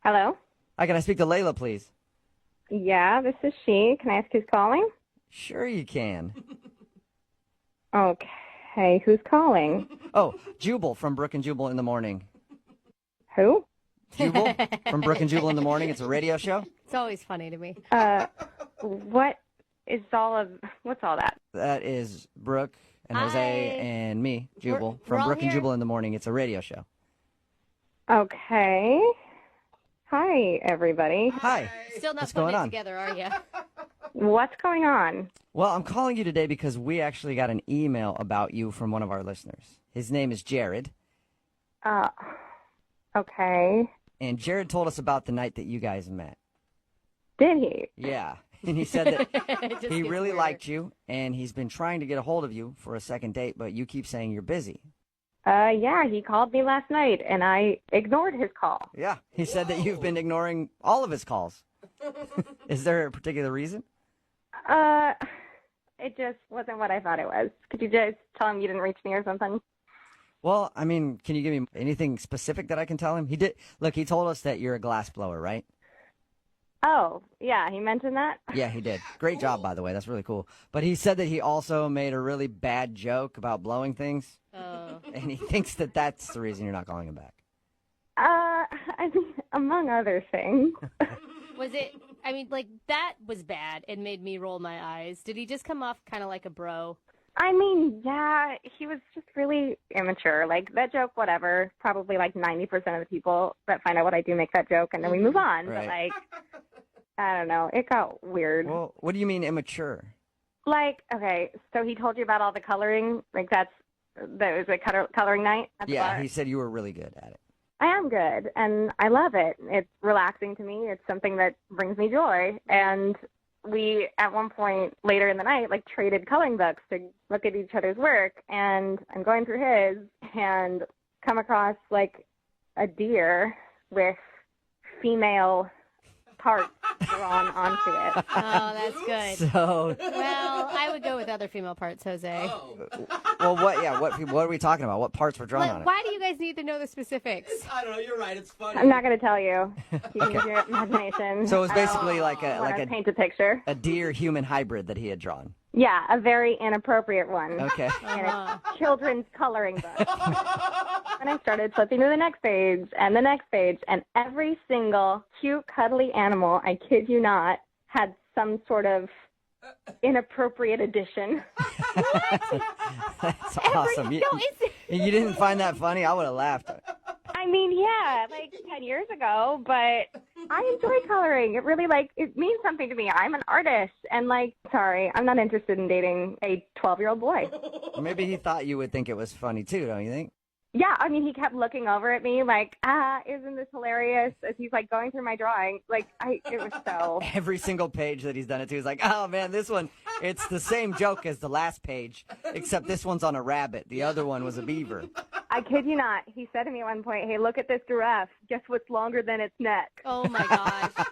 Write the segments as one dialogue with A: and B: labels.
A: Hello?
B: Hi, can I speak to Layla, please?
A: Yeah, this is she. Can I ask who's calling?
B: Sure you can.
A: Okay, who's calling?
B: Oh, Jubal from Brook and Jubal in the Morning.
A: Who?
B: Jubal from Brook and Jubal in the Morning. It's a radio show.
C: It's always funny to me.
A: What is what's all that?
B: That is Brooke and Jose
C: Hi.
B: and me, Jubal,
C: We're
B: from
C: all
B: Brook and
C: here.
B: Jubal in the Morning. It's a radio show.
A: Okay. Hi, everybody.
B: Hi.
C: Still not
B: What's
C: putting
B: going
C: it
B: on?
C: together, are you?
A: What's going on?
B: Well, I'm calling you today because we actually got an email about you from one of our listeners. His name is Jared,
A: Okay.
B: and Jared told us about the night that you guys met.
A: Did he?
B: Yeah. And he said that
C: It just
B: he
C: gets
B: really
C: weirder.
B: liked you, and he's been trying to get a hold of you for a second date, but you keep saying you're busy.
A: Yeah, he called me last night, and I ignored his call.
B: Yeah. He said that you've been ignoring all of his calls. Is there a particular reason?
A: It just wasn't what I thought it was. Could you just tell him you didn't reach me or something?
B: Well, I mean, can you give me anything specific that I can tell him? He did. Look, he told us that you're a glass blower, right?
A: Oh, yeah, he mentioned that?
B: Yeah, he did. Great job, by the way. That's really cool. But he said that he also made a really bad joke about blowing things,
C: Oh.
B: and he thinks that that's the reason you're not calling him back.
A: I mean, among other things.
C: Was it, I mean, like, that was bad and made me roll my eyes. Did he just come off kind of like a bro?
A: I mean, yeah, he was just really immature. Like, that joke, whatever, probably like 90% of the people that find out what I do make that joke, and then we move on.
B: Right.
A: But, like, I don't know. It got weird.
B: Well, what do you mean immature?
A: Like, okay, so he told you about all the coloring? Like, that was a coloring night at the
B: Yeah,
A: bar?
B: he said you were really good at it.
A: I am good, and I love it. It's relaxing to me. It's something that brings me joy. And we, at one point later in the night, like traded coloring books to look at each other's work. And I'm going through his and come across like a deer with female parts drawn onto it.
C: Oh, that's good.
B: So,
C: Well, I would go with other female parts, Jose.
B: well, what are we talking about? What parts were drawn on
C: Like,
B: it?
C: why do you guys need to know the specifics?
D: I don't know. You're right. It's funny.
A: I'm not going to tell you. You can use your imagination.
B: So it was basically like
A: Wanna paint a picture.
B: a deer-human hybrid that he had drawn.
A: Yeah, a very inappropriate one.
B: Okay.
A: In
C: Uh-huh.
A: a children's coloring book. And I started flipping to the next page and the next page, and every single cute, cuddly animal, I kid you not, had some sort of inappropriate addition.
B: That's awesome. You,
C: No, it's...
B: you didn't find that funny? I would have laughed.
A: I mean, yeah, like 10 years ago, but I enjoy coloring. It really, like, it means something to me. I'm an artist, and, like, sorry, I'm not interested in dating a 12-year-old boy.
B: Maybe he thought you would think it was funny too, don't you think?
A: Yeah, I mean, he kept looking over at me like, isn't this hilarious? As he's, like, going through my drawing. Like, it was so...
B: Every single page that he's done it to is like, oh man, this one, it's the same joke as the last page, except this one's on a rabbit. The other one was a beaver.
A: I kid you not. He said to me at one point, hey, look at this giraffe. Guess what's longer than its neck?
C: Oh, my gosh.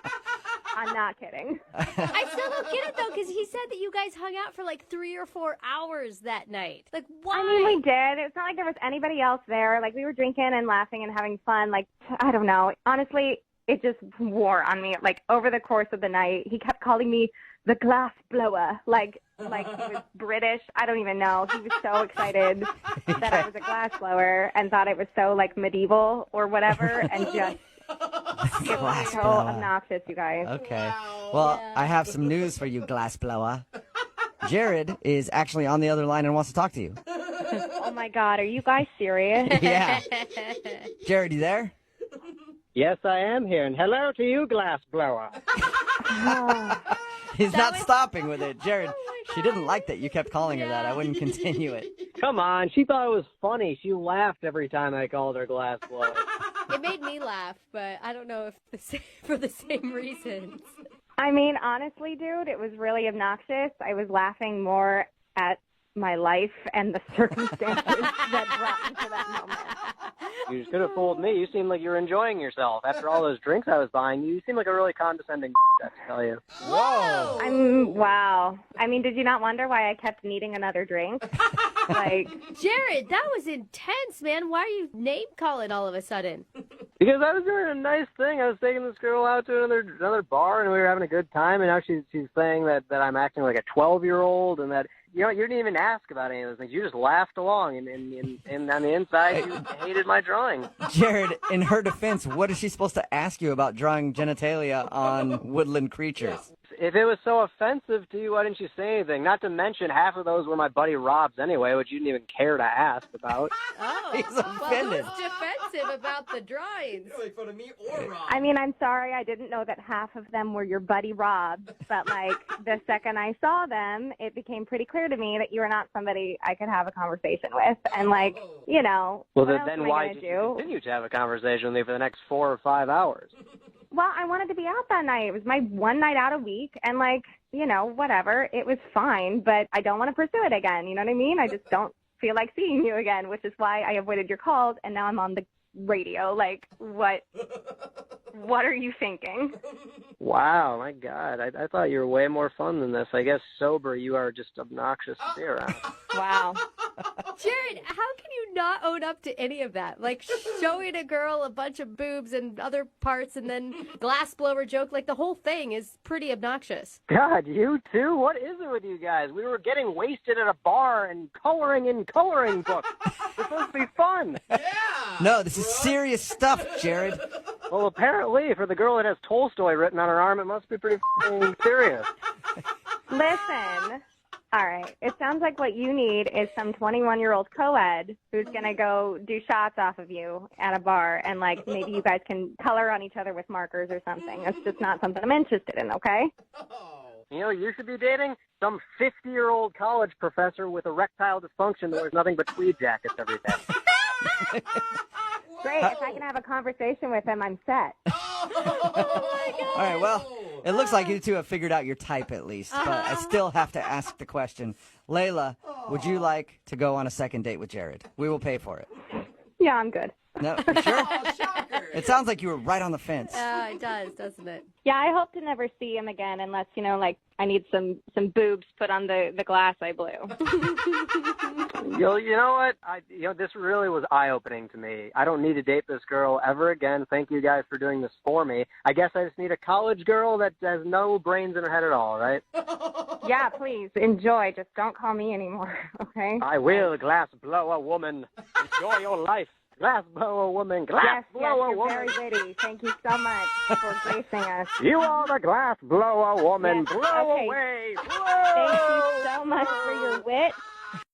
A: I'm not kidding.
C: I still don't get it, though, because he said that you guys hung out for like 3 or 4 hours that night. Like, why?
A: I mean, we did. It's not like there was anybody else there. Like, we were drinking and laughing and having fun. Like, I don't know. Honestly, it just wore on me. Like, over the course of the night, he kept calling me the glass blower. Like he was British. I don't even know. He was so excited that I was a glass blower and thought it was so, like, medieval or whatever, and just... It was so obnoxious, you guys.
B: Okay. Well, I have some news for you, glass blower. Jared is actually on the other line and wants to talk to you.
A: Oh, my God. Are you guys serious?
B: Yeah. Jared, you there?
E: Yes, I am here, and hello to you, glass blower.
B: He's not stopping with it. Jared, she didn't like that you kept calling her that. I wouldn't continue it.
E: Come on, she thought it was funny. She laughed every time I called her glass blower.
C: It made me laugh, but I don't know if for the same reasons.
A: I mean, honestly, dude, it was really obnoxious. I was laughing more at my life and the circumstances that brought me to that moment.
E: You could have fooled me. You seemed like you were enjoying yourself. After all those drinks I was buying, you seemed like a really condescending I have to tell you.
B: Whoa!
A: Wow. I mean, did you not wonder why I kept needing another drink? Like,
C: Jared, that was intense, man. Why are you name calling all of a sudden?
E: Because I was doing a nice thing. I was taking this girl out to another bar, and we were having a good time. And now she's saying that I'm acting like a 12-year-old, and that you didn't even ask about any of those things. You just laughed along, and on the inside, you hated my drawing.
B: Jared, in her defense, what is she supposed to ask you about drawing genitalia on woodland creatures?
E: If it was so offensive to you, why didn't you say anything? Not to mention, half of those were my buddy Rob's anyway, which you didn't even care to ask about.
C: Oh,
B: He's offended.
C: Well, who's defensive about the drawings?
D: Make fun of me or Rob.
A: I mean, I'm sorry, I didn't know that half of them were your buddy Rob, but like the second I saw them, it became pretty clear to me that you were not somebody I could have a conversation with. And like,
E: Well,
A: what else
E: then
A: am I
E: why
A: gonna
E: did
A: do?
E: you continue to have a conversation with me for the next 4 or 5 hours?
A: Well, I wanted to be out that night. It was my one night out a week, and like, whatever. It was fine, but I don't want to pursue it again. You know what I mean? I just don't feel like seeing you again, which is why I avoided your calls, and now I'm on the radio. Like, what are you thinking?
E: Wow, my God. I thought you were way more fun than this. I guess sober, you are just obnoxious to be around.
A: Wow.
C: Jared, how can you not own up to any of that? Like showing a girl a bunch of boobs and other parts and then glassblower joke, like the whole thing is pretty obnoxious.
E: God, you too? What is it with you guys? We were getting wasted at a bar and coloring in coloring books. It's supposed to be fun.
D: Yeah.
B: No, this is serious stuff, Jared.
E: Well, apparently, for the girl that has Tolstoy written on her arm, it must be pretty f***ing serious.
A: Listen. All right. It sounds like what you need is some 21-year-old co-ed who's going to go do shots off of you at a bar, and, like, maybe you guys can color on each other with markers or something. It's just not something I'm interested in, okay?
E: You should be dating some 50-year-old college professor with erectile dysfunction that wears nothing but tweed jackets every day.
A: Great. If I can have a conversation with him, I'm set.
B: All right, well, it looks like you two have figured out your type at least, but I still have to ask the question. Layla, would you like to go on a second date with Jared? We will pay for it.
A: Yeah, I'm good.
B: No, you sure?
D: Oh, shocker.
B: It sounds like you were right on the fence.
C: It does, doesn't it?
A: Yeah, I hope to never see him again unless, like, I need some boobs put on the glass I blew.
E: You know what? This really was eye-opening to me. I don't need to date this girl ever again. Thank you guys for doing this for me. I guess I just need a college girl that has no brains in her head at all, right?
A: Yeah, please, enjoy. Just don't call me anymore, okay?
E: I will glass blow a woman. Enjoy your life. Glass blow a woman. Glass blow a
A: you're
E: woman.
A: very witty. Thank you so much for gracing us.
E: You are the glass blow a woman.
A: Yes,
E: Blow
A: okay.
E: away.
A: Thank you so much for your wit